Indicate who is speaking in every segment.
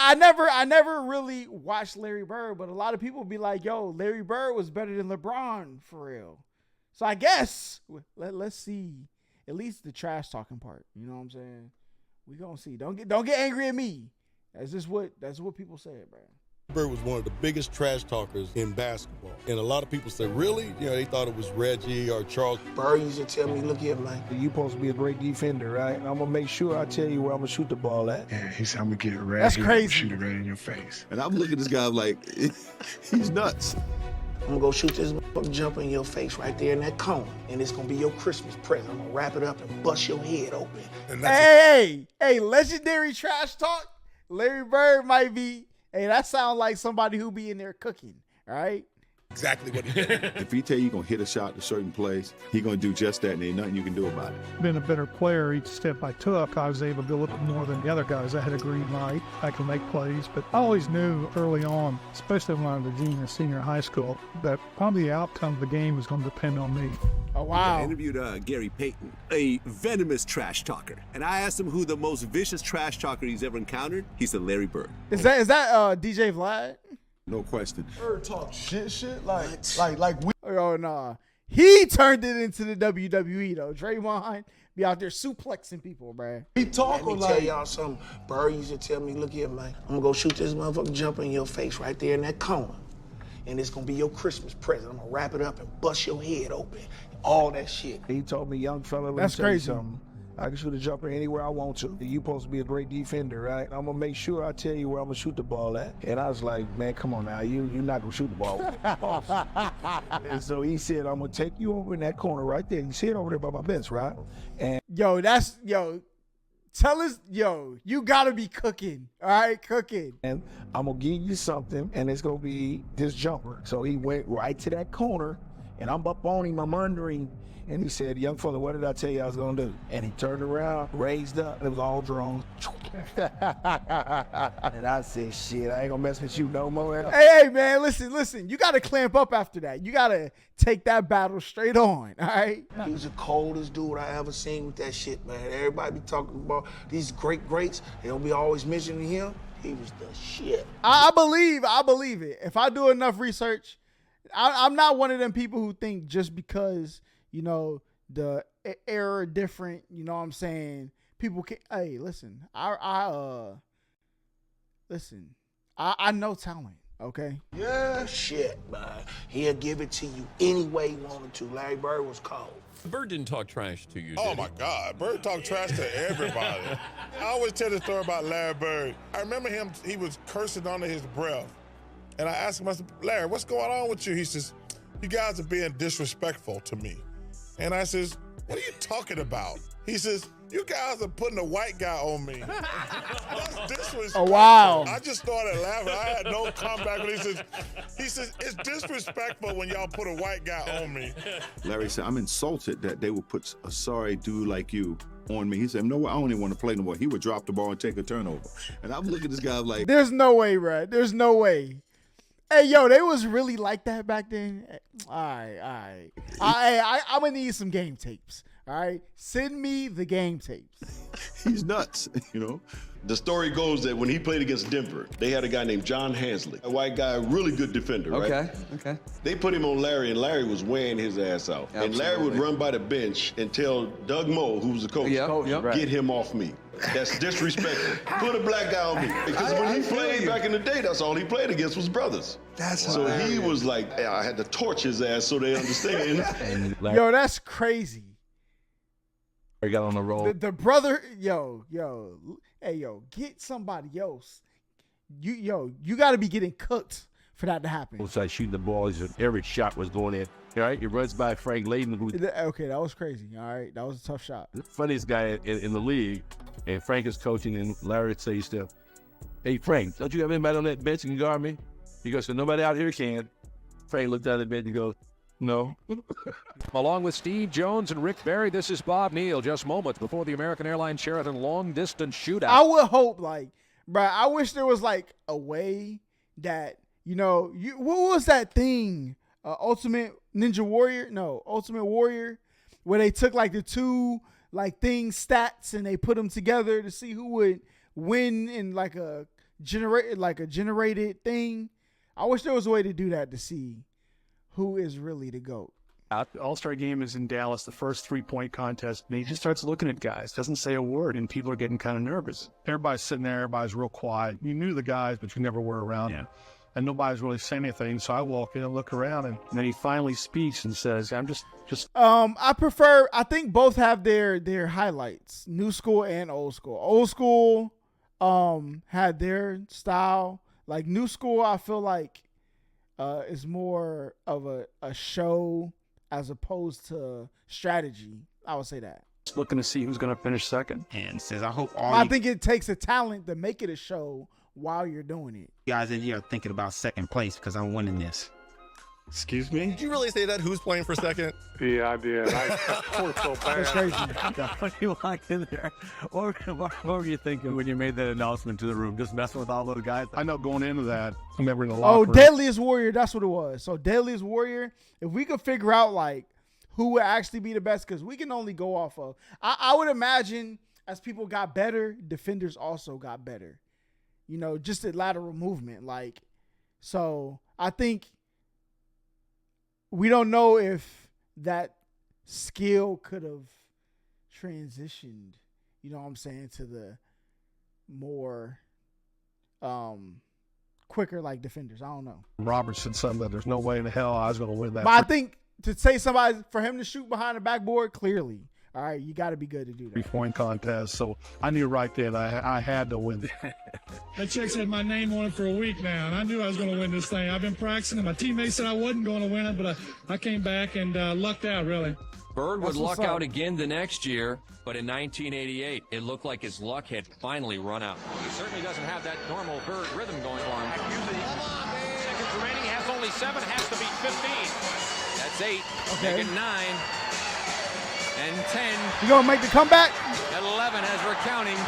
Speaker 1: I never really watched Larry Bird, but a lot of people be like, yo, Larry Bird was better than LeBron for real. So I guess let's see at least the trash talking part. You know what I'm saying? We gonna see. Don't get angry at me. That's what people said, bro.
Speaker 2: Bird was one of the biggest trash talkers in basketball. And a lot of people say, really? You know, they thought it was Reggie or Charles.
Speaker 3: Bird used to tell me, look here, man.
Speaker 4: You supposed to be a great defender, right? And I'm going to make sure I tell you where I'm going to shoot the ball at.
Speaker 5: Yeah, he said, I'm going to get it right.
Speaker 1: That's crazy.
Speaker 5: Shoot it right in your face.
Speaker 6: And I'm looking at this guy like, he's nuts.
Speaker 3: I'm gonna go shoot this motherfucking jumper in your face right there in that corner. And it's gonna be your Christmas present. I'm gonna wrap it up and bust your head open.
Speaker 1: Hey, legendary trash talk. Larry Bird might be, hey, that sounds like somebody who be in there cooking, all right?
Speaker 2: Exactly what he did.
Speaker 6: If he tell you going to hit a shot in a certain place, he going to do just that, and ain't nothing you can do about it.
Speaker 7: Been a better player each step I took. I was able to do a little bit more than the other guys. I had a green light. I could make plays, but I always knew early on, especially when I was a junior, senior high school, that probably the outcome of the game was going to depend on me.
Speaker 1: Oh, wow.
Speaker 8: I interviewed Gary Payton, a venomous trash talker. And I asked him who the most vicious trash talker he's ever encountered. He said Larry Bird.
Speaker 1: Is that DJ Vlad?
Speaker 6: No question.
Speaker 4: Bird talk shit like we.
Speaker 1: Oh, nah. He turned it into the WWE, though. Draymond be out there suplexing people, man.
Speaker 4: He talk
Speaker 3: Let me tell y'all something. Bird used to tell me, look here, man. I'm gonna go shoot this motherfucking jumper in your face right there in that corner. And it's gonna be your Christmas present. I'm gonna wrap it up and bust your head open. All that shit.
Speaker 4: He told me, young fella, let me
Speaker 1: That's
Speaker 4: tell you
Speaker 1: crazy.
Speaker 4: something. I can shoot a jumper anywhere I want to. You supposed to be a great defender, right? I'm gonna make sure I tell you where I'm gonna shoot the ball at. And I was like, man, come on now, you're not gonna shoot the ball. And so he said, I'm gonna take you over in that corner right there. You see it over there by my bench, right? And
Speaker 1: Tell us, you gotta be cooking, all right? Cooking.
Speaker 4: and I'm gonna give you something, and it's gonna be this jumper. So he went right to that corner, and I'm up on him, I'm under him. And he said, young fella, what did I tell you I was going to do? And he turned around, raised up, and it was all drones. And I said, shit, I ain't going to mess with you no more.
Speaker 1: Hey, man, listen. You got to clamp up after that. You got to take that battle straight on, all right?
Speaker 3: He was the coldest dude I ever seen with that shit, man. Everybody be talking about these greats. They don't be always mentioning him. He was the shit.
Speaker 1: I believe it. If I do enough research, I'm not one of them people who think just because, the era different, you know what I'm saying? People can, hey, listen, I know talent, okay?
Speaker 3: Yeah. Shit, man. He'll give it to you any way he wanted to. Larry Bird was cold.
Speaker 9: Bird didn't talk trash to you,
Speaker 2: Oh,
Speaker 9: did he?
Speaker 2: my God. Bird talked trash to everybody. I always tell the story about Larry Bird. I remember him, he was cursing under his breath. And I asked him, I said, Larry, what's going on with you? He says, you guys are being disrespectful to me. And I says, what are you talking about? He says, you guys are putting a white guy on me. That's disrespectful.
Speaker 1: Oh, wow.
Speaker 2: I just started laughing. I had no comeback. He says, it's disrespectful when y'all put a white guy on me.
Speaker 6: Larry said, I'm insulted that they would put a sorry dude like you on me. He said, no, I don't even want to play no more. He would drop the ball and take a turnover. And I'm looking at this guy like,
Speaker 1: There's no way, bro. There's no way. Hey, they was really like that back then. All right. I'm going to need some game tapes. All right? Send me the game tapes.
Speaker 6: he's nuts,
Speaker 10: The story goes that when he played against Denver, they had a guy named John Hansley, a white guy, really good defender, right?
Speaker 11: Okay.
Speaker 10: They put him on Larry, and Larry was wearing his ass out.
Speaker 11: Absolutely.
Speaker 10: And Larry would run by the bench and tell Doug Moe, who was the coach, get him off me. That's disrespectful. Put a black guy on me. Because when he played back in the day, that's all he played against was brothers. So he was like, I had to torch his ass so they understand.
Speaker 1: That's crazy.
Speaker 11: He got on the roll.
Speaker 1: The brother, get somebody else. You got to be getting cooked for that to happen.
Speaker 11: It's like shooting the ball. Every shot was going in. All right, he runs by Frank Layden, who
Speaker 1: Okay, that was crazy. All right, that was a tough shot.
Speaker 11: the funniest guy in the league, and Frank is coaching, and Larry says to him, hey, Frank, don't you have anybody on that bench who can guard me? He goes, so nobody out here can. Frank looked down at the bench and goes, no.
Speaker 12: Along with Steve Jones and Rick Barry, this is Bob Neal, just moments before the American Airlines Sheraton long-distance shootout.
Speaker 1: I would hope, I wish there was, a way that, what was that thing? Ultimate Warrior, where they took, the two, stats, and they put them together to see who would win in, a generated thing. I wish there was a way to do that to see who is really the GOAT.
Speaker 13: The All-Star game is in Dallas, the first 3-point contest, and he just starts looking at guys, doesn't say a word, and people are getting kind of nervous. Everybody's sitting there, everybody's real quiet. You knew the guys, but you never were around them. And nobody's really saying anything, so I walk in and look around, and then he finally speaks and says, I'm just.
Speaker 1: I think both have their highlights, new school and old school. Old school had their style. Like new school, I feel like is more of a show as opposed to strategy. I would say that.
Speaker 13: Just looking to see who's going to finish second.
Speaker 14: And says, I hope
Speaker 1: I think it takes a talent to make it a show while you're doing it.
Speaker 14: you guys in here are thinking about second place because I'm winning this.
Speaker 15: Excuse me?
Speaker 9: Did you really say that? Who's playing for second?
Speaker 15: Yeah, I did. I felt so bad.
Speaker 1: That's crazy.
Speaker 11: When you walked in there, what were you thinking when you made that announcement to the room? Just messing with all those guys?
Speaker 13: I know going into that, I remember in the locker room.
Speaker 1: Deadliest Warrior, that's what it was. So Deadliest Warrior, if we could figure out like who would actually be the best, because we can only go off of. I would imagine as people got better, defenders also got better. You know, just a lateral movement. Like, so I think we don't know if that skill could have transitioned, you know what I'm saying, to the more quicker like defenders. I don't know.
Speaker 13: Robert said something that there's no way in the hell I was going to win that.
Speaker 1: But I think to say for him to shoot behind the backboard, clearly, all right, you got to be good to do that.
Speaker 13: 3-point contest, so I knew right then I had to win.
Speaker 16: That check said my name on it for a week now, and I knew I was going to win this thing. I've been practicing, and my teammates said I wasn't going to win it, but I came back and lucked out, really.
Speaker 17: Bird would luck out again the next year, but in 1988, it looked like his luck had finally run out. He certainly doesn't have that normal Bird rhythm going for him. Seconds remaining, has only 7, has to beat 15. That's 8,
Speaker 1: Okay.
Speaker 17: make it 9. And 10.
Speaker 1: You gonna make the comeback?
Speaker 17: At 11 as we're counting.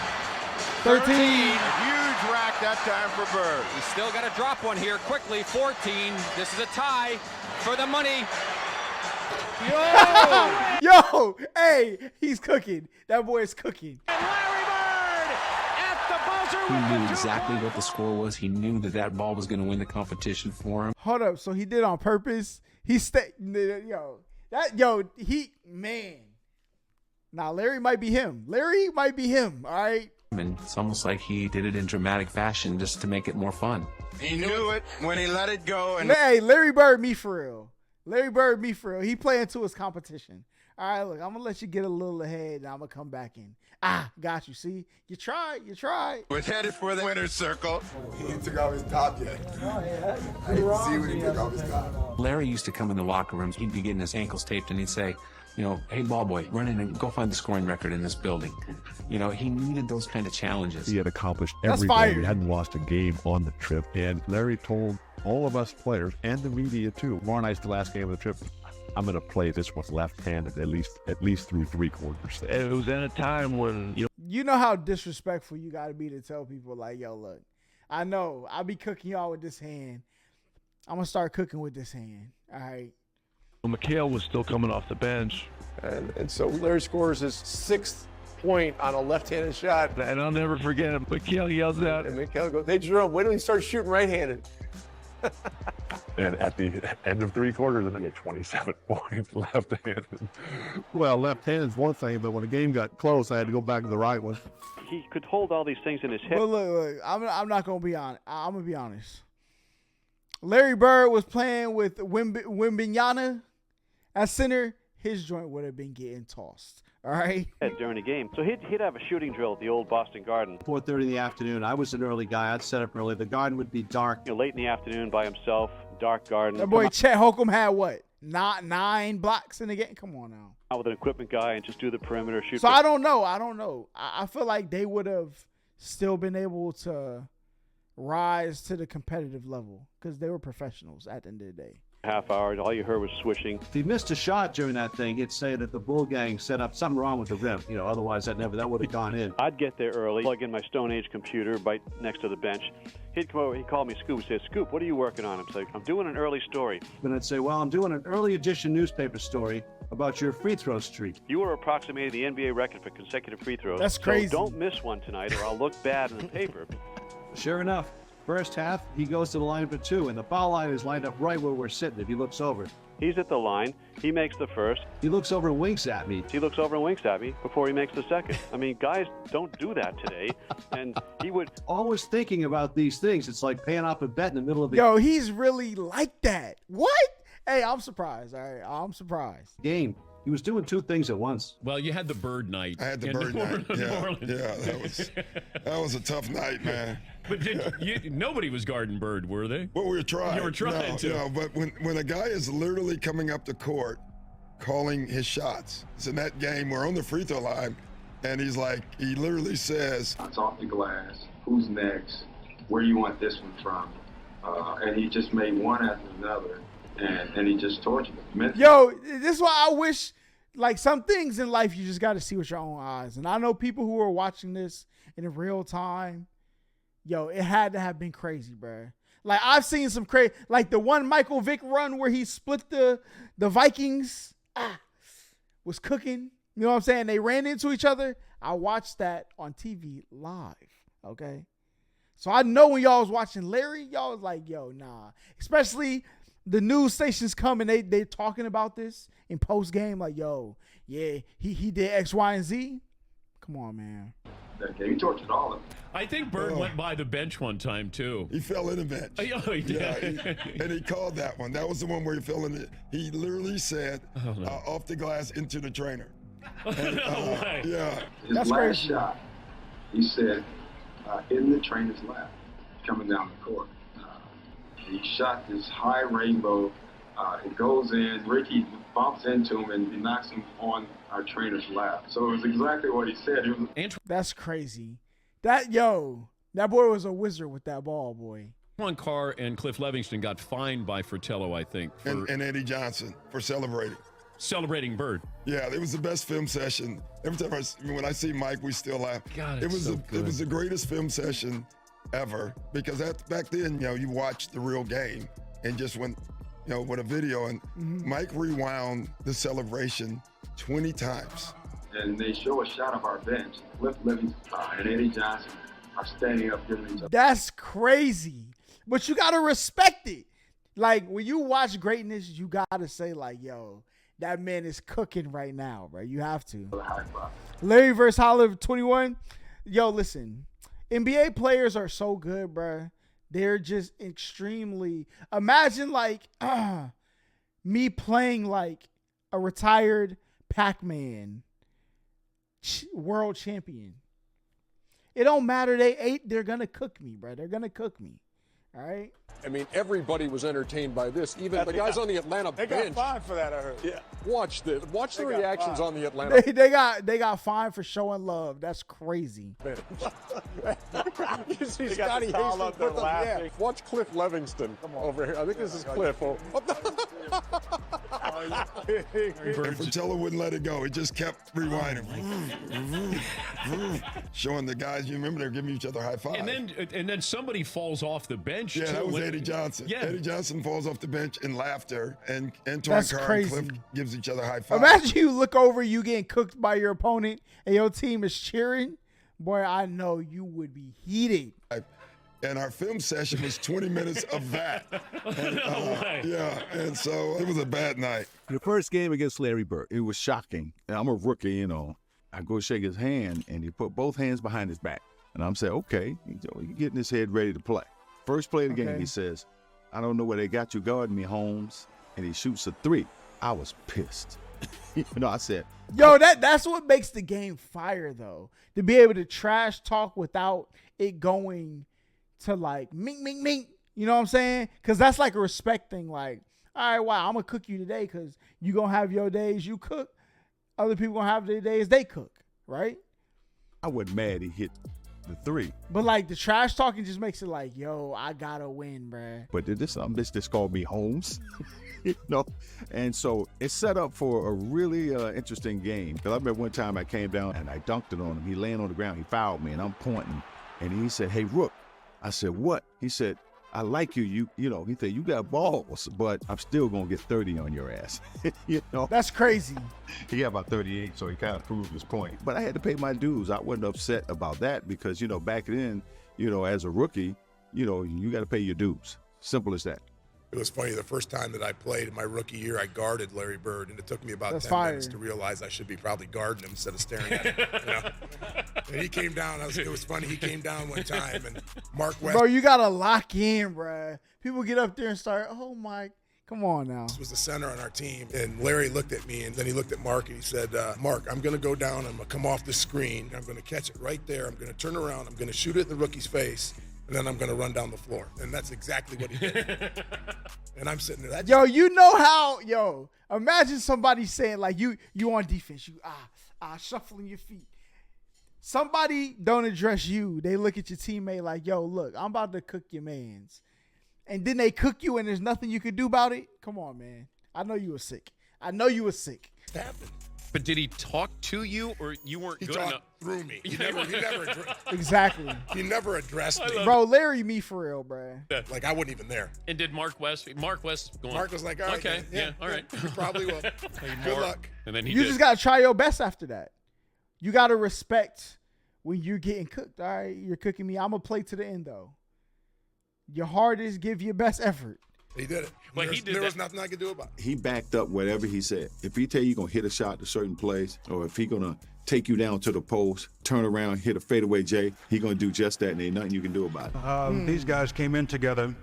Speaker 1: 13.
Speaker 17: Huge rack that time for Bird. He's still got to drop one here quickly. 14. This is a tie for the money.
Speaker 1: Yo, hey, he's cooking. That boy is cooking.
Speaker 18: He knew exactly what the score was. He knew that ball was going to win the competition for him.
Speaker 1: Hold up. So he did on purpose. He man. Now, Larry might be him. All right.
Speaker 18: And it's almost like he did it in dramatic fashion just to make it more fun.
Speaker 19: He knew it when he let it go. And
Speaker 1: Hey, Larry Bird, me for real. He playing to his competition. All right, look, I'm going to let you get a little ahead, and I'm going to come back in. Got you. See? You tried.
Speaker 19: was headed for the winner's circle.
Speaker 20: He didn't take off his top yet. I didn't see when he took off his top.
Speaker 18: Larry used to come in the locker rooms. He'd be getting his ankles taped, and he'd say, hey, ball boy, run in and go find the scoring record in this building. He needed those kind of challenges.
Speaker 21: He had accomplished everything. He hadn't lost a game on the trip. And Larry told all of us players and the media too, tomorrow night's the last game of the trip. I'm going to play this one left-handed at least through 3 quarters.
Speaker 11: It was at a time when
Speaker 1: you know how disrespectful you got to be to tell people like, yo, look, I know I'll be cooking y'all with this hand. I'm going to start cooking with this hand. All right.
Speaker 11: McHale was still coming off the bench.
Speaker 22: And so Larry scores his 6th point on a left-handed shot.
Speaker 11: And I'll never forget him. McHale yells out.
Speaker 22: And McHale goes, hey, Jerome, wait till he starts shooting right-handed.
Speaker 21: And at the end of 3 quarters, I get 27 points left-handed.
Speaker 13: Well, left-handed is one thing, but when the game got close, I had to go back to the right one.
Speaker 23: He could hold all these things in his head.
Speaker 1: But look, I'm not going to be honest. I'm going to be honest. Larry Bird was playing with Wembanyama at center. His joint would have been getting tossed. All right.
Speaker 23: During the game. So he'd have a shooting drill at the old Boston Garden.
Speaker 24: 4:30 in the afternoon. I was an early guy. I'd set up early. The garden would be dark.
Speaker 23: Late in the afternoon by himself, dark garden.
Speaker 1: That boy Chet Holcomb had what? Not 9 blocks in the game? Come on now.
Speaker 23: Out with an equipment guy and just do the perimeter shoot.
Speaker 1: So I don't know. I feel like they would have still been able to rise to the competitive level because they were professionals at the end of the day.
Speaker 23: Half hour, all you heard was swishing.
Speaker 24: If he missed a shot during that thing, he'd say that the Bull Gang set up something wrong with the rim. Otherwise that would have gone in.
Speaker 23: I'd get there early, plug in my Stone Age computer right next to the bench. He'd come over, he'd call me Scoop, say, Scoop, what are you working on? I'm saying, I'm doing an early story.
Speaker 24: And I'd say, well, I'm doing an early edition newspaper story about your free throw streak.
Speaker 23: You were approximating the NBA record for consecutive free throws.
Speaker 1: That's crazy.
Speaker 23: So don't miss one tonight or I'll look bad in the paper.
Speaker 24: Sure enough, first half, he goes to the line for 2, and the foul line is lined up right where we're sitting if he looks over.
Speaker 23: He's at the line. He makes the first.
Speaker 24: He looks over and winks at me.
Speaker 23: He looks over and winks at me before he makes the second. I mean, guys don't do that today. And he would...
Speaker 24: Always thinking about these things. It's like paying off a bet in the middle of the
Speaker 1: Yo, he's really like that. What? Hey, I'm surprised. All right, I'm surprised.
Speaker 24: game. He was doing 2 things at once.
Speaker 4: Well, you had the bird night.
Speaker 2: I had the
Speaker 4: in
Speaker 2: bird
Speaker 4: New
Speaker 2: night.
Speaker 4: Orleans.
Speaker 2: Yeah, that was a tough night, man.
Speaker 4: But nobody was guarding Bird, were they?
Speaker 2: Well, we were trying.
Speaker 4: You were trying to.
Speaker 2: No, but when a guy is literally coming up the court, calling his shots. It's in that game. We're on the free throw line, and he literally says,
Speaker 5: "It's off the glass. Who's next? Where do you want this one from?" And he just made one after another, and he just tortured him.
Speaker 1: Yo, this is why I wish, like, some things in life you just got to see with your own eyes. And I know people who are watching this in real time. Yo, it had to have been crazy, bro. Like, I've seen some crazy, like the one Michael Vick run where he split the Vikings, was cooking. You know what I'm saying? They ran into each other. I watched that on TV live, okay? So I know when y'all was watching Larry, y'all was like, yo, nah. Especially the news stations come and they talking about this in post-game, like, yo, yeah, he did X, Y, and Z. Come on, man.
Speaker 5: That game, he tortured all of them.
Speaker 4: I think Bird went by the bench one time, too.
Speaker 2: He fell in the bench.
Speaker 4: Oh, he did.
Speaker 2: Yeah, and he called that one. That was the one where he fell in it. He literally said, off the glass into the trainer. And,
Speaker 4: no way.
Speaker 2: Yeah.
Speaker 5: His last shot, he said, in the trainer's lap, coming down the court. He shot this high rainbow. It goes in. Ricky bumps into him and he knocks him on our trainer's lap. So it was exactly what he said.
Speaker 1: That's crazy. That boy was a wizard with that ball, boy.
Speaker 4: Juan Carr and Cliff Levingston got fined by Fratello, I think.
Speaker 2: And Eddie Johnson for celebrating
Speaker 4: Bird.
Speaker 2: Yeah, it was the best film session. Every time when I see Mike, we still laugh.
Speaker 4: God,
Speaker 2: it was the greatest film session ever, because back then, you watched the real game and just went, with a video, and Mike rewound the celebration 20 times.
Speaker 5: And they show a shot of our bench. Cliff Livingston and Eddie Johnson are standing up giving each other.
Speaker 1: That's crazy. But you got to respect it. Like, when you watch greatness, you got to say, like, yo, that man is cooking right now, bro. You have to. Larry versus Holla 21. Yo, listen. NBA players are so good, bro. They're just extremely. Imagine, like, me playing, like, a retired Pac-Man world champion. It don't matter. They're going to cook me, bro. They're going to cook me. All right?
Speaker 22: I mean, everybody was entertained by this. Even the guys on the Atlanta bench.
Speaker 13: They got fined for that, I heard.
Speaker 22: Yeah. Watch the reactions on the Atlanta.
Speaker 1: They got fined for showing love. That's crazy.
Speaker 22: You see Scotty Hastings with them. Yeah. Watch Cliff Levingston over here. I think this is Cliff.
Speaker 2: Fratello wouldn't let it go. He just kept rewinding. Showing the guys, you remember they were giving each other high five.
Speaker 4: And then somebody falls off the bench.
Speaker 2: Yeah,
Speaker 4: too.
Speaker 2: that was Eddie Johnson.
Speaker 4: Yeah.
Speaker 2: Eddie Johnson falls off the bench in laughter, and Antoine Carr and Cliff gives each other high five.
Speaker 1: Imagine you look over, you getting cooked by your opponent, and your team is cheering. Boy, I know you would be heated.
Speaker 2: And our film session was 20 minutes of that. Yeah, and so it was a bad night.
Speaker 6: The first game against Larry Bird, it was shocking. And I'm a rookie, I go shake his hand, and he put both hands behind his back. And I'm saying, okay, he's getting his head ready to play. First play of the game, he says, I don't know where they got you guarding me, Holmes. And he shoots a 3. I was pissed. I said,
Speaker 1: yo, that's what makes the game fire, though. To be able to trash talk without it going to, like, mink, mink, mink. You know what I'm saying? Because that's like a respect thing. Like, all right, wow, I'm going to cook you today because you going to have your days you cook. Other people going to have their days they cook, right?
Speaker 6: I wasn't mad he hit the 3.
Speaker 1: But, like, the trash talking just makes it like, yo, I got to win, bruh.
Speaker 6: But this just called me Holmes. And so it's set up for a really interesting game. Because I remember one time I came down and I dunked it on him. He laying on the ground. He fouled me, and I'm pointing. And he said, hey, Rook. I said, what? He said, I like you. He said, you got balls, but I'm still going to get 30 on your ass.
Speaker 1: That's crazy.
Speaker 6: He got about 38, so he kind of proved his point. But I had to pay my dues. I wasn't upset about that because, back then, as a rookie, you got to pay your dues. Simple as that.
Speaker 2: It was funny, the first time that I played in my rookie year, I guarded Larry Bird, and it took me about
Speaker 1: That's
Speaker 2: 10 minutes to realize I should be probably guarding him instead of staring at him. And he came down. It was funny. He came down one time, and Mark West.
Speaker 1: Bro, you got to lock in, bro. People get up there and start, oh, my. Come on now.
Speaker 2: This was the center on our team, and Larry looked at me, and then he looked at Mark, and he said, Mark, I'm going to go down. I'm going to come off the screen. I'm going to catch it right there. I'm going to turn around. I'm going to shoot it in the rookie's face. And then I'm going to run down the floor. And that's exactly what he did. And I'm sitting there.
Speaker 1: Yo, you know how, imagine somebody saying, like, you on defense, you shuffling your feet. Somebody don't address you. They look at your teammate like, yo, look, I'm about to cook your mans. And then they cook you and there's nothing you can do about it? Come on, man. I know you were sick.
Speaker 2: It happened.
Speaker 4: But did he talk to you, or you weren't good enough?
Speaker 2: He talked through me. He never
Speaker 1: Exactly.
Speaker 2: He never addressed me.
Speaker 1: Bro, Larry me for real, bro.
Speaker 2: Like, I wasn't even there.
Speaker 4: And did Mark West going,
Speaker 2: Mark was like, all right,
Speaker 4: okay,
Speaker 2: man.
Speaker 4: all right.
Speaker 2: You probably will. Good luck.
Speaker 4: And then
Speaker 1: You just got to try your best after that. You got to respect when you're getting cooked, all right? You're cooking me. I'm going to play to the end, though. Your hardest, give your best effort.
Speaker 2: He did it.
Speaker 4: But
Speaker 2: there was nothing I could do about it.
Speaker 6: He backed up whatever he said. If he tell you going to hit a shot to a certain place, or if he going to take you down to the post, turn around, hit a fadeaway J, he going to do just that, and ain't nothing you can do about it.
Speaker 3: These guys came in together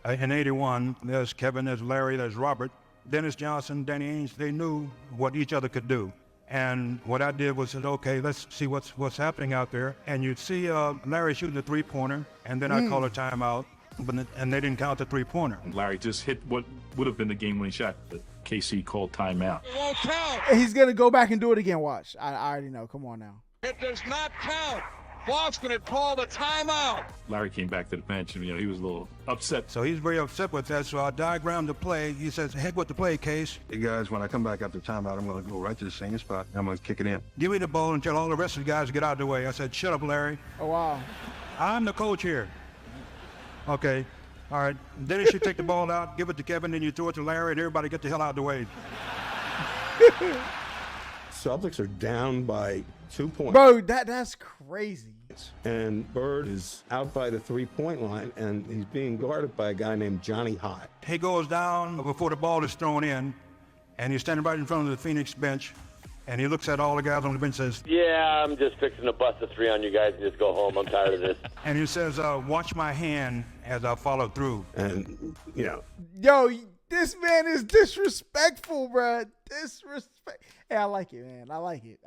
Speaker 3: in 81. There's Kevin, there's Larry, there's Robert. Dennis Johnson, Danny Ainge, they knew what each other could do. And what I did was said, okay, let's see what's happening out there. And you'd see Larry shooting the three-pointer, and then I call a timeout. And they didn't count the three-pointer.
Speaker 7: Larry just hit what would have been the game-winning shot, but KC called timeout.
Speaker 1: It won't count. He's going to go back and do it again. Watch. I already know. Come on now.
Speaker 8: It does not count. Boston had called a timeout.
Speaker 7: Larry came back to the bench, and he was a little upset.
Speaker 3: So he's very upset with that, so I diagrammed the play. He says, heck with the play, Case. Hey, guys, when I come back after timeout, I'm going to go right to the same spot. I'm going to kick it in. Give me the ball and tell all the rest of the guys to get out of the way. I said, shut up, Larry.
Speaker 1: Oh, wow.
Speaker 3: I'm the coach here. Okay. All right, then you should take the ball out, give it to Kevin, then you throw it to Larry, and everybody get the hell out of the way.
Speaker 10: Celtics are down by 2 points.
Speaker 1: Bro, that's crazy.
Speaker 10: And Bird is out by the three-point line, and he's being guarded by a guy named Johnny High.
Speaker 3: He goes down before the ball is thrown in, and he's standing right in front of the Phoenix bench, and he looks at all the guys on the bench and says,
Speaker 25: yeah, I'm just fixing to bust a three on you guys and just go home. I'm tired of this.
Speaker 3: And he says, watch my hand as I follow through.
Speaker 10: And,
Speaker 1: Yo, this man is disrespectful, bro. Disrespect. Hey, I like it, man. I like it.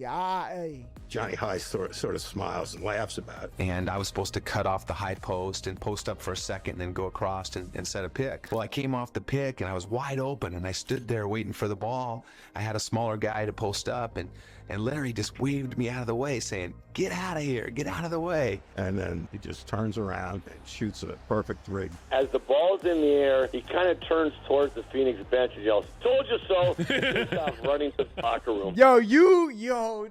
Speaker 1: Hey.
Speaker 10: Johnny High sort of smiles and laughs about it.
Speaker 26: And I was supposed to cut off the high post and post up for a second and then go across and set a pick. Well, I came off the pick and I was wide open and I stood there waiting for the ball. I had a smaller guy to post up and Larry just waved me out of the way saying, get out of here, get out of the way.
Speaker 10: And then he just turns around and shoots a perfect three.
Speaker 25: As the ball's in the air, he kind of turns towards the Phoenix bench and yells, told you so. He stops running to the locker room.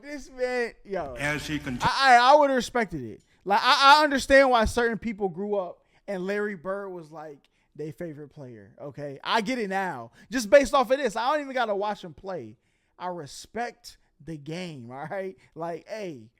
Speaker 1: This man,
Speaker 3: As he continues.
Speaker 1: I would have respected it. Like, I understand why certain people grew up and Larry Bird was like their favorite player, okay? I get it now. Just based off of this, I don't even got to watch him play. I respect the game, all right? Like, hey,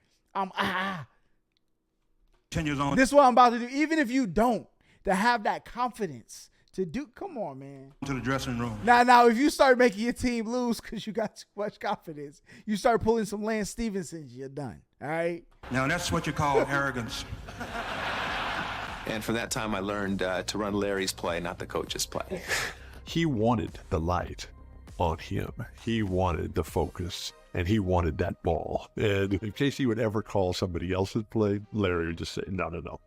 Speaker 3: Continues on.
Speaker 1: This is what I'm about to do. Even if you don't, to have that confidence to do, come on, man.
Speaker 3: To the dressing room.
Speaker 1: Now, if you start making your team lose because you got too much confidence, you start pulling some Lance Stevensons, you're done, all right?
Speaker 3: Now, that's what you call arrogance.
Speaker 26: And from that time, I learned to run Larry's play, not the coach's play.
Speaker 21: He wanted the light on him. He wanted the focus, and he wanted that ball. And in case he would ever call somebody else's play, Larry would just say, no.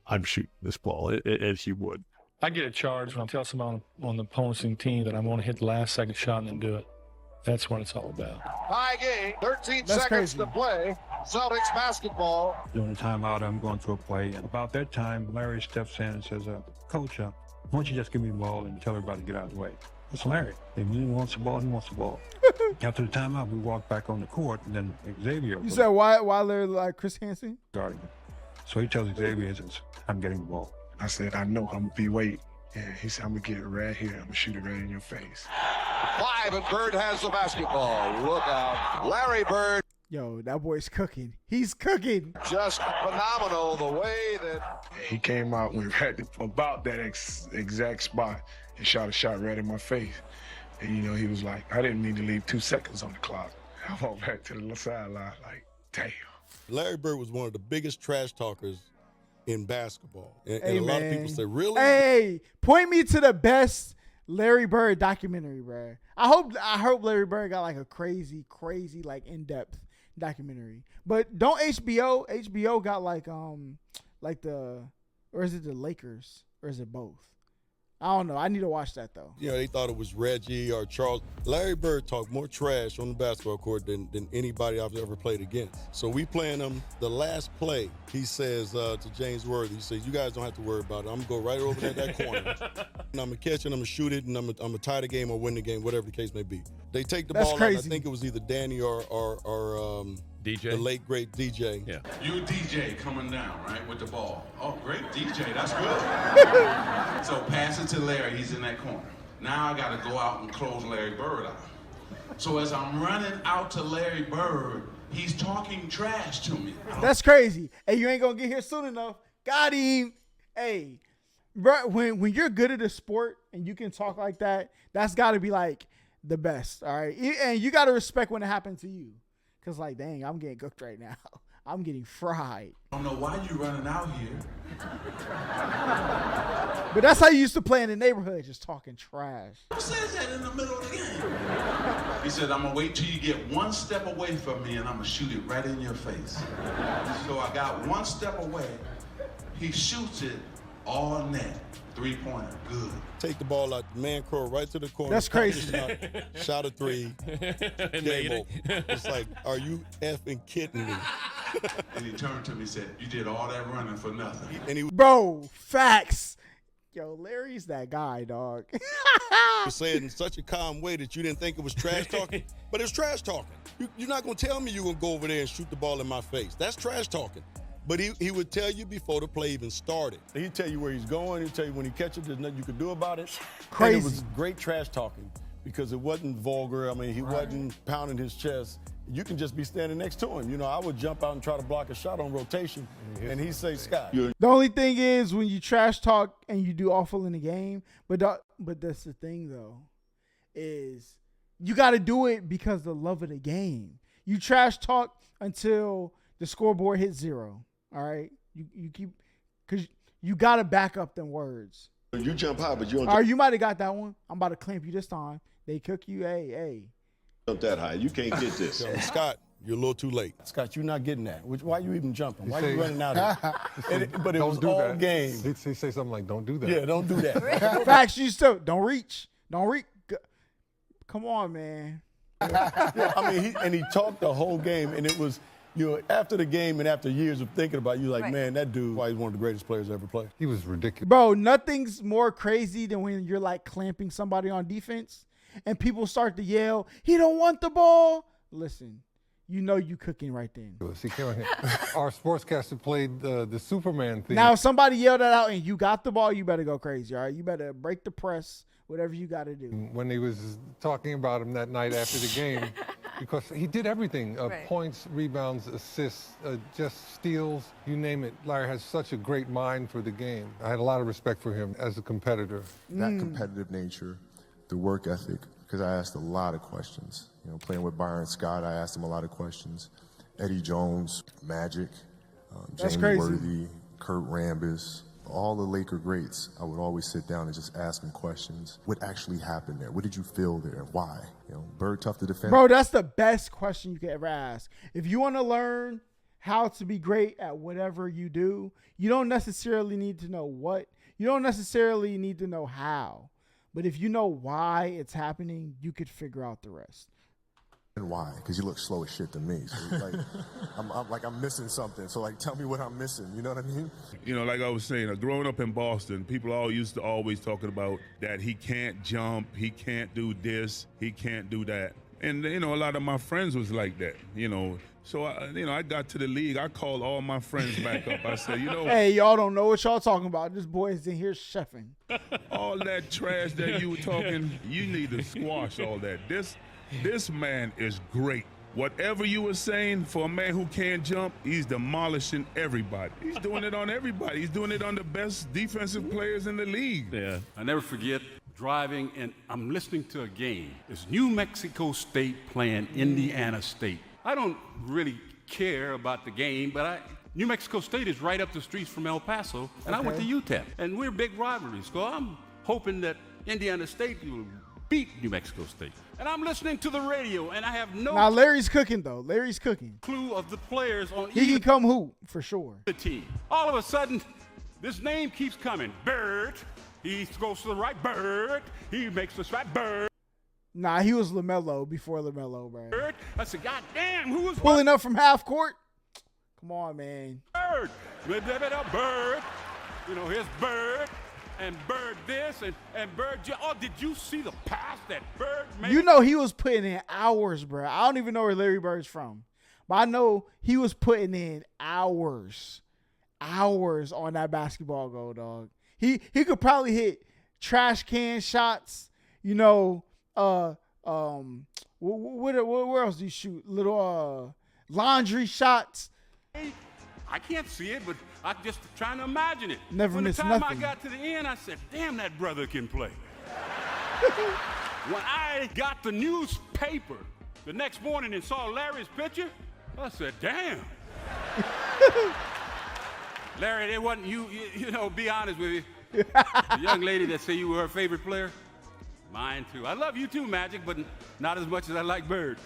Speaker 21: I'm shooting this ball, and he would.
Speaker 15: I get a charge when I tell someone on the opposing team that I'm going to hit the last second shot and then do it. That's what it's all about.
Speaker 8: High game, 13
Speaker 1: That's
Speaker 8: seconds
Speaker 1: crazy.
Speaker 8: to play. Celtics basketball.
Speaker 15: During the timeout, I'm going through a play. And about that time, Larry steps in and says, Coach, why don't you just give me the ball and tell everybody to get out of the way? That's Larry. If he wants the ball, he wants the ball. After the timeout, we walk back on the court, and then Xavier.
Speaker 1: You said why Larry like Chris Hansen?
Speaker 15: Guarding him. So he tells Xavier, he says, I'm getting the ball.
Speaker 27: I said, I know I'm going to be waiting. And he said, I'm going to get it right here. I'm going to shoot it right in your face.
Speaker 8: 5, and Bird has the basketball. Look out. Larry Bird.
Speaker 1: Yo, that boy's cooking. He's cooking.
Speaker 27: Just phenomenal the way that he came out when right about that exact spot and shot a shot right in my face. And, you know, he was like, I didn't mean to leave 2 seconds on the clock. I walked back to the sideline like, damn.
Speaker 9: Larry Bird was one of the biggest trash talkers in basketball. And
Speaker 1: Hey,
Speaker 9: a lot of
Speaker 1: man.
Speaker 9: people say, really?
Speaker 1: Hey, point me to the best Larry Bird documentary, bro. I hope Larry Bird got like a crazy, like in-depth documentary. But don't HBO got like the, or is it the Lakers, or is it both? I don't know. I need to watch that though.
Speaker 9: You know, they thought it was Reggie or Charles. Larry Bird talked more trash on the basketball court than anybody I've ever played against. So we playing him the last play. He says to James Worthy, he says, you guys don't have to worry about it. I'm going to go right over there that corner. And I'm going to catch it, I'm going to shoot it, and I'm going to tie the game or win the game, whatever the case may be. They take the ball out. I think it was either Danny or
Speaker 4: DJ?
Speaker 9: the late, great DJ.
Speaker 4: Yeah.
Speaker 12: You DJ coming down, right, with the ball. Oh, great DJ, that's good. So pass it to Larry, he's in that corner. Now I gotta go out and close Larry Bird out. So as I'm running out to Larry Bird, he's talking trash to me.
Speaker 1: That's crazy. Hey, you ain't gonna get here soon enough. Got him. Hey, bro, when you're good at a sport and you can talk like that, that's gotta be like the best. All right, and you gotta respect when it happened to you. Cause like, dang, I'm getting cooked right now. I'm getting fried.
Speaker 12: I don't know why you running out here.
Speaker 1: But that's how you used to play in the neighborhood, just talking trash.
Speaker 12: Who says that in the middle of the game? He said, I'm gonna wait till you get 1 step away from me and I'm gonna shoot it right in your face. So I got 1 step away. He shoots it all net. 3-pointer, good.
Speaker 9: Take the ball out, man crow right to the corner.
Speaker 1: That's crazy.
Speaker 9: Shot a 3. Game over. It's like, are you effing kidding me?
Speaker 12: And he turned to me and said, you did all that running for nothing.
Speaker 1: Bro, facts. Yo, Larry's that guy, dog.
Speaker 9: You said in such a calm way that you didn't think it was trash talking, but it's trash talking. You're not going to tell me you're going to go over there and shoot the ball in my face. That's trash talking. But he would tell you before the play even started.
Speaker 14: He'd tell you where he's going. He'd tell you when he catches it, there's nothing you could do about it.
Speaker 1: Crazy.
Speaker 14: And it was great trash talking because it wasn't vulgar. I mean, he wasn't pounding his chest. You can just be standing next to him. You know, I would jump out and try to block a shot on rotation, and he'd say, Scott.
Speaker 1: The only thing is when you trash talk and you do awful in the game, but that's the thing though, is you got to do it because of the love of the game. You trash talk until the scoreboard hits 0. All right, you keep, cause you gotta back up them words.
Speaker 14: You jump high, but you don't.
Speaker 1: All right, you might have got that one. I'm about to clamp you this time. They cook you. Hey.
Speaker 14: Jump that high. You can't get this.
Speaker 9: So, Scott, you're a little too late.
Speaker 14: Scott, you're not getting that. Why you even jumping? Why
Speaker 16: say-
Speaker 14: you running out of it? But it was
Speaker 16: do
Speaker 14: all
Speaker 16: that.
Speaker 14: game.
Speaker 16: He'd say something like, don't do that.
Speaker 14: Yeah, don't do that.
Speaker 1: Facts, you still don't reach. Come on, man.
Speaker 14: Yeah, I mean, he talked the whole game, and it was, you know, after the game and after years of thinking about it, you're like, man, that dude, why he's one of the greatest players ever played.
Speaker 16: He was ridiculous.
Speaker 1: Bro, nothing's more crazy than when you're like clamping somebody on defense and people start to yell, he don't want the ball. Listen, you know you cooking right then.
Speaker 16: He came on here. Our sportscaster played the Superman thing.
Speaker 1: Now, if somebody yelled that out and you got the ball, you better go crazy, all right? You better break the press, whatever you got to do.
Speaker 16: When he was talking about him that night after the game, because he did everything,
Speaker 17: Right.
Speaker 16: points, rebounds, assists, just steals, you name it. Larry has such a great mind for the game. I had a lot of respect for him as a competitor.
Speaker 19: That competitive nature, the work ethic, because I asked a lot of questions. You know, playing with Byron Scott, I asked him a lot of questions. Eddie Jones, Magic,
Speaker 1: That's
Speaker 19: Jamie
Speaker 1: crazy.
Speaker 19: Worthy, Kurt Rambis, all the Laker greats, I would always sit down and just ask them questions. What actually happened there? What did you feel there? Why? You know, Bird tough to defend.
Speaker 1: Bro, that's the best question you could ever ask. If you want to learn how to be great at whatever you do, you don't necessarily need to know what. You don't necessarily need to know how. But if you know why it's happening, you could figure out the rest.
Speaker 19: And why? Because you look slow as shit to me. So it's like, I'm missing something. So like, tell me what I'm missing. You know what I mean?
Speaker 20: You know, like I was saying, growing up in Boston, people all used to always talking about that he can't jump, he can't do this, he can't do that. And, you know, a lot of my friends was like that, you know. So, I got to the league. I called all my friends back up. I said, you know.
Speaker 1: Hey, y'all don't know what y'all talking about. This boy's in here chefing.
Speaker 20: All that trash that you were talking, you need to squash all that. This man is great. Whatever you were saying, for a man who can't jump, he's demolishing everybody. He's doing it on everybody. He's doing it on the best defensive players in the league.
Speaker 5: Yeah. I never forget driving, and I'm listening to a game. It's New Mexico State playing Indiana State. I don't really care about the game, but New Mexico State is right up the streets from El Paso, and I went to UTEP, and we're big rivalries. So I'm hoping that Indiana State will beat New Mexico State. And I'm listening to the radio, and I have no
Speaker 1: Now Larry's cooking though. Larry's cooking.
Speaker 5: clue of the players on
Speaker 1: He can come hoop for sure.
Speaker 5: the team. All of a sudden, this name keeps coming. Bird. He goes to the right. Bird. He makes the shot. Bird.
Speaker 1: Nah, he was LaMelo before LaMelo, bro.
Speaker 5: Bird. I said, God damn, who was
Speaker 1: Pulling up from half court. Come on, man.
Speaker 5: Bird? Bird. You know, here's Bird. And Bird this and Bird. Oh, did you see the pass that Bird made?
Speaker 1: You know he was putting in hours, bro. I don't even know where Larry Bird's from, but I know he was putting in hours on that basketball goal, dog. He could probably hit trash can shots. You know, where else do you shoot? Little laundry shots.
Speaker 5: I can't see it, but I'm just trying to imagine it.
Speaker 1: Never
Speaker 5: When the
Speaker 1: miss
Speaker 5: time
Speaker 1: nothing.
Speaker 5: I got to the end, I said, damn, that brother can play. When I got the newspaper the next morning and saw Larry's picture, I said, damn. Larry, it wasn't you know, be honest with you. The young lady that said you were her favorite player, mine too. I love you too, Magic, but not as much as I like Bird.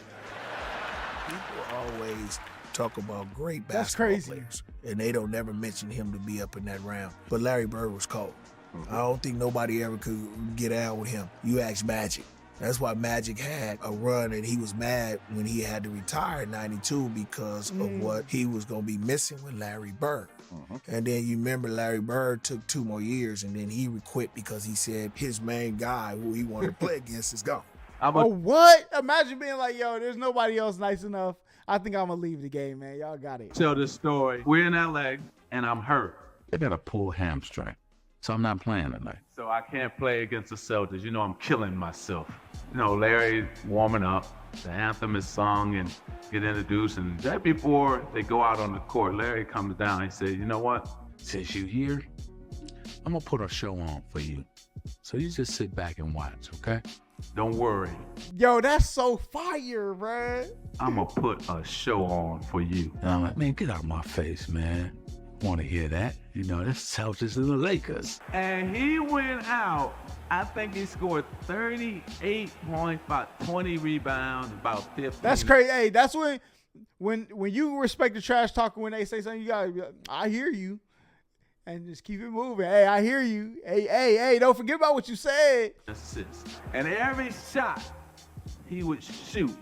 Speaker 11: People always talk about great
Speaker 1: That's
Speaker 11: basketball
Speaker 1: crazy.
Speaker 11: players, and they don't never mention him to be up in that round. But Larry Bird was cold. I don't think nobody ever could get out with him. You ask Magic. That's why Magic had a run, and he was mad when he had to retire in '92 because of what he was going to be missing with Larry Bird. And then you remember Larry Bird took 2 more years, and then he quit because he said his main guy who he wanted to play against is gone.
Speaker 1: What? Imagine being like, yo, there's nobody else nice enough. I think I'm going to leave the game, man. Y'all got it.
Speaker 13: Tell this story. We're in LA and I'm hurt. I got a pulled hamstring, so I'm not playing tonight. So I can't play against the Celtics. You know, I'm killing myself. You know, Larry's warming up. The anthem is sung and get introduced. And right before they go out on the court, Larry comes down. He says, you know what? Since you're here, I'm going to put a show on for you. So you just sit back and watch, okay? Don't worry.
Speaker 1: Yo, that's so fire, bro.
Speaker 13: I'm going to put a show on for you. And I'm like, man, get out of my face, man. Want to hear that? You know, that's Celtics and the Lakers. And he went out. I think he scored 38 points, about 20 rebounds, about 15.
Speaker 1: That's crazy. Hey, that's when you respect the trash talker when they say something, you gotta be like, I hear you. And just keep it moving. Hey, I hear you. Hey, don't forget about what you said.
Speaker 13: Assist. And every shot he would shoot,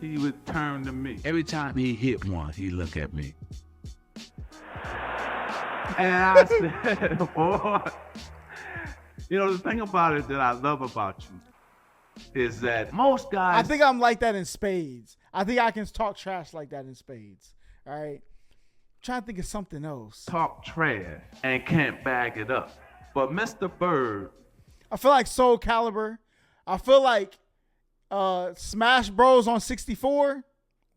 Speaker 13: he would turn to me. Every time he hit one, he'd look at me. And I said, boy, you know, the thing about it that I love about you is that most guys.
Speaker 1: I think I'm like that in spades. I think I can talk trash like that in spades. All right. Trying to think of something else.
Speaker 13: Talk trash and can't back it up. But Mr. Bird.
Speaker 1: I feel like Soul Calibur. I feel like Smash Bros on 64.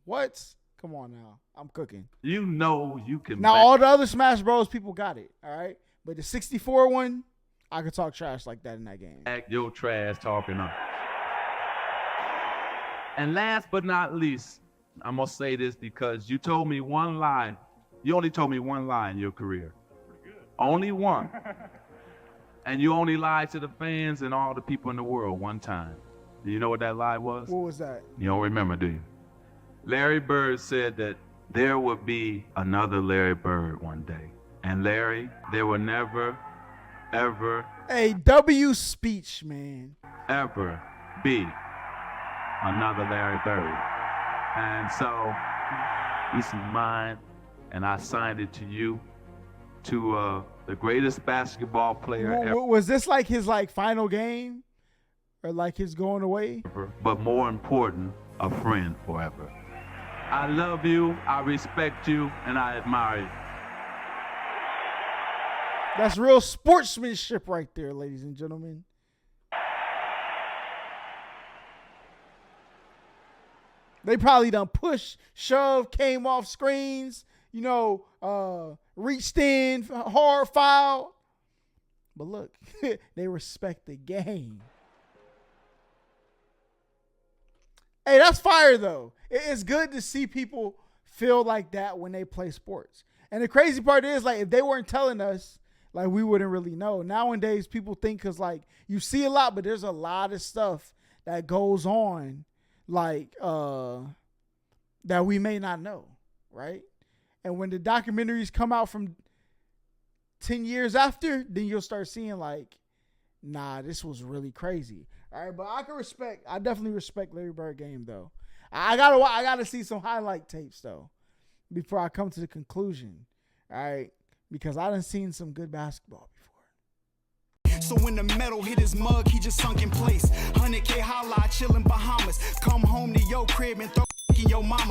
Speaker 1: What? Come on now. I'm cooking.
Speaker 13: You know you can.
Speaker 1: Now, all the other Smash Bros people got it. All right. But the 64 one, I could talk trash like that in that game.
Speaker 13: Back your trash talking up. And last but not least, I'm going to say this because you told me one lie. You only told me one lie in your career. Only one. And you only lied to the fans and all the people in the world one time. Do you know what that lie was?
Speaker 1: What was that?
Speaker 13: You don't remember, do you? Larry Bird said that there would be another Larry Bird one day. And Larry, there will never, ever,
Speaker 1: Hey, W speech, man.
Speaker 13: ever be another Larry Bird. And so, this is mine. And I signed it to you, to the greatest basketball player ever.
Speaker 1: Was this like his final game? Or like his going away?
Speaker 13: But more important, a friend forever. I love you, I respect you, and I admire you.
Speaker 1: That's real sportsmanship right there, ladies and gentlemen. They probably done push, shove, came off screens, reached in, hard foul. But look, they respect the game. Hey, that's fire, though. It's good to see people feel like that when they play sports. And the crazy part is, like, if they weren't telling us, like, we wouldn't really know. Nowadays, people think, because, like, you see a lot, but there's a lot of stuff that goes on, like, that we may not know, right? And when the documentaries come out from 10 years after, then you'll start seeing, like, nah, this was really crazy. All right, but I definitely respect Larry Bird game, though. I gotta see some highlight tapes, though, before I come to the conclusion. All right, because I done seen some good basketball before.
Speaker 2: So when the metal hit his mug, he just sunk in place. 100K Holla, chillin' Bahamas. Come home to your crib and throw in your mama.